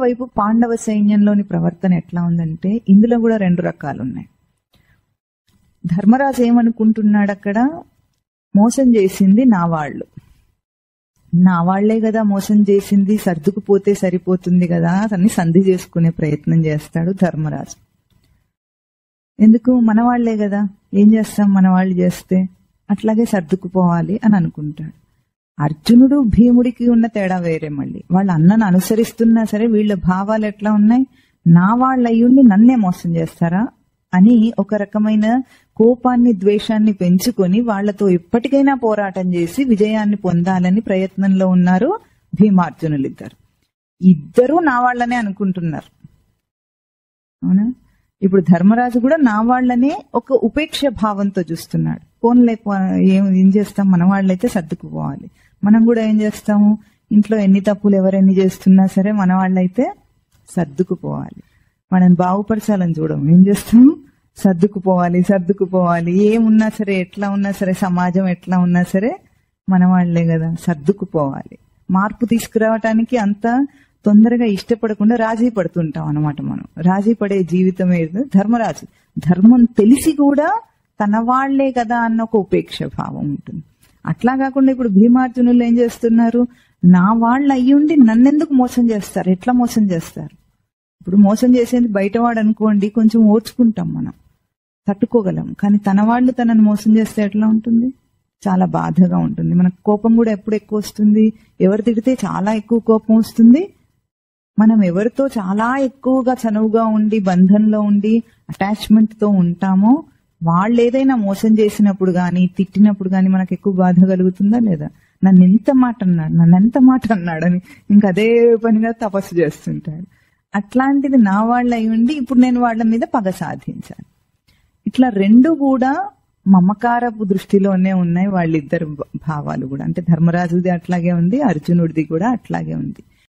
వైపు పాండవ సైన్యంలోని ప్రవర్తన ఎట్లా ఉందంటే ఇందులో కూడా 2 రకాలు ఉన్నాయి. ధర్మరాజు ఏమనుకుంటున్నాడు, అక్కడ మోసం చేసింది నా వాళ్లే కదా మోసం చేసింది, సర్దుకుపోతే సరిపోతుంది కదా అని సంధి చేసుకునే ప్రయత్నం చేస్తాడు ధర్మరాజు. ఎందుకు, మన వాళ్లే కదా, ఏం చేస్తాం మన వాళ్ళు చేస్తే, అట్లాగే సర్దుకుపోవాలి అని అనుకుంటాడు. అర్జునుడు భీముడికి ఉన్న తేడా వేరే. మళ్ళీ వాళ్ళ అన్నను అనుసరిస్తున్నా సరే వీళ్ళ భావాలు ఎట్లా ఉన్నాయి, నా వాళ్ళ అయ్యుండి నన్నే మోసం చేస్తారా అని ఒక రకమైన కోపాన్ని ద్వేషాన్ని పెంచుకొని వాళ్లతో ఎప్పటికైనా పోరాటం చేసి విజయాన్ని పొందాలని ప్రయత్నంలో ఉన్నారు భీమార్జునులు. ఇద్దరూ నా వాళ్లనే అనుకుంటున్నారు. అవునా, ఇప్పుడు ధర్మరాజు కూడా నా వాళ్లనే ఒక ఉపేక్ష భావంతో చూస్తున్నాడు. పోన్లే ఏం చేస్తాం, మన వాళ్ళైతే సర్దుకుపోవాలి. మనం కూడా ఏం చేస్తాము, ఇంట్లో ఎన్ని తప్పులు ఎవరెన్ని చేస్తున్నా సరే మన వాళ్ళైతే సర్దుకుపోవాలి. మనం బాగుపరచాలని చూడము, ఏం చేస్తాము, సర్దుకుపోవాలి. ఏమున్నా సరే, ఎట్లా ఉన్నా సరే, సమాజం ఎట్లా ఉన్నా సరే మన వాళ్లే కదా, సర్దుకుపోవాలి. మార్పు తీసుకురావటానికి అంత తొందరగా ఇష్టపడకుండా రాజీ పడుతుంటాం అన్నమాట. మనం రాజీ పడే జీవితమే ధర్మరాజు. ధర్మం తెలిసి కూడా తన వాళ్లే కదా అన్న ఒక ఉపేక్ష భావం ఉంటుంది. అట్లా కాకుండా ఇప్పుడు భీమార్జునులు ఏం చేస్తున్నారు, నా వాళ్ళు అయ్యుండి నన్నెందుకు మోసం చేస్తారు, ఎట్లా మోసం చేస్తారు. ఇప్పుడు మోసం చేసేది బయటవాడు అనుకోండి, కొంచెం ఓర్చుకుంటాం, మనం తట్టుకోగలం. కానీ తన వాళ్ళు తనని మోసం చేస్తే ఎట్లా ఉంటుంది, చాలా బాధగా ఉంటుంది. మనకు కోపం కూడా ఎప్పుడు ఎక్కువ వస్తుంది, ఎవరు తిడితే చాలా ఎక్కువ కోపం వస్తుంది. మనం ఎవరితో చాలా ఎక్కువగా చనువుగా ఉండి బంధంలో ఉండి అటాచ్మెంట్ తో ఉంటామో వాళ్ళు ఏదైనా మోసం చేసినప్పుడు గాని తిట్టినప్పుడు గాని మనకు ఎక్కువ బాధ కలుగుతుందా లేదా, నన్ను ఎంత మాట అన్నాడని ఇంకా అదే పనిగా తపస్సు చేస్తుంటాడు. అట్లాంటిది నా వాళ్ళు అయి ఉండి ఇప్పుడు నేను వాళ్ళ మీద పగ సాధించాను. ఇట్లా 2 కూడా మమకారపు దృష్టిలోనే ఉన్నాయి వాళ్ళిద్దరు భావాలు కూడా. అంటే ధర్మరాజుది అట్లాగే ఉంది, అర్జునుడిది కూడా అట్లాగే ఉంది.